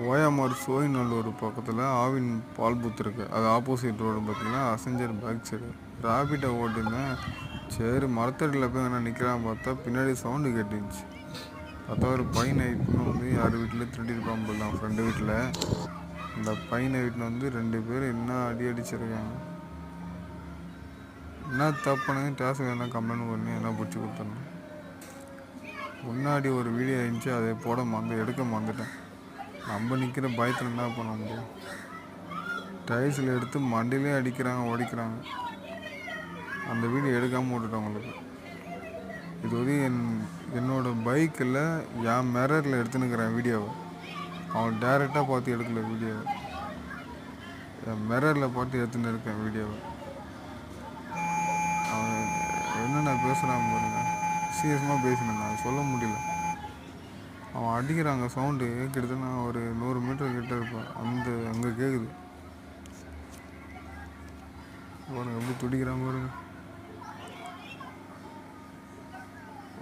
OMR Sholinganallur பக்கத்தில் ஆவின் பால் booth இருக்குது. அது ஆப்போசிட் ரோடு பார்த்தீங்கன்னா அசஞ்சர் பேக் சைடு ரேபிட்டை ஓட்டிருந்தேன். சரி மரத்தடியில் போய் என்ன நிற்கிறான்னு பார்த்தா பின்னாடி சவுண்டு கேட்டுருந்துச்சு. பார்த்தா ஒரு பையனை வீட்டுன்னு வந்து யார் வீட்டில் திருடிருப்பான் போடலாம் ஃப்ரெண்டு வீட்டில். இந்த பையனை வீட்டில் வந்து 2 பேர் என்ன அடிச்சிருக்காங்க. என்ன தப்புன்னு ஸ்டேஷன் என்ன கம்ப்ளைண்ட் பண்ணி என்ன பிடிச்சி கொடுத்தணும். முன்னாடி ஒரு வீடியோ இருந்துச்சு, அதை எடுக்க மறந்துட்டேன். நம்ம நிற்கிற பயத்தில் என்ன பண்ண முடியும். டைல்ஸில் எடுத்து மண்டிலே அடிக்கிறாங்க, ஓடிக்கிறாங்க. அந்த வீடியோ எடுக்காமல் விட்டுட்டேன் உங்களுக்கு. இது வந்து என்னோடய பைக்கில் என் மிரரில் எடுத்துன்னுக்கிறேன் வீடியோவை. அவன் டைரெக்டாக பார்த்து எடுக்கல வீடியோவை, என் மிரரில் பார்த்து எடுத்துன்னு இருக்கேன் வீடியோவை. அவன் என்னென்ன பேசுகிறான் பாருங்க. சீரியஸமாக பேசினேன், நான் சொல்ல முடியல. அவன் அடிக்கிறாங்க சவுண்டு கிட்டத்தட்ட நான் ஒரு 100 மீட்டர் கிட்ட இருப்பேன். அங்கே கேட்குது பாருங்க, எப்படி துடிக்கிறான் பாருங்க.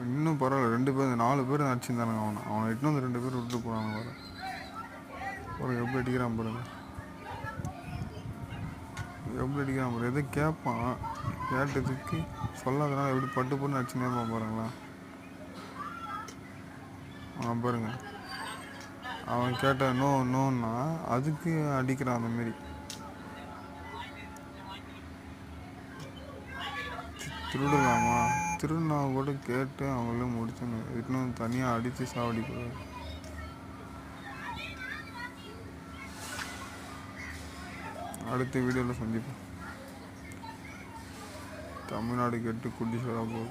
இன்னும் பரவாயில்ல, 2 பேர் 4 பேர் அடிச்சுருந்தானுங்க. அவனை இட்டு வந்து 2 பேர் விட்டுட்டு போகிறாங்க பாருங்க. எப்படி அடிக்கிறான் பாருங்க, எப்படி அடிக்கிறான் பாருங்க. எதோ கேட்பான், கேட்டதுக்கு சொல்லாதனால எப்படி பட்டு போட்டு அடிச்சுன்னே இருப்பான் பாருங்களேன். அவன் பாருங்க, அவன் கேட்ட நோன்னா அதுக்கு அடிக்கிறான். அந்தமாரி திருடலாமா, திருடினா கூட கேட்டு அவங்களே முடிச்சுன்னு இன்னும் தனியாக அடித்து சாவடிக்கிறார். அடுத்த வீடியோவில் சந்திப்போம். தமிழ்நாடு கெட்டு குட்டி போகுது.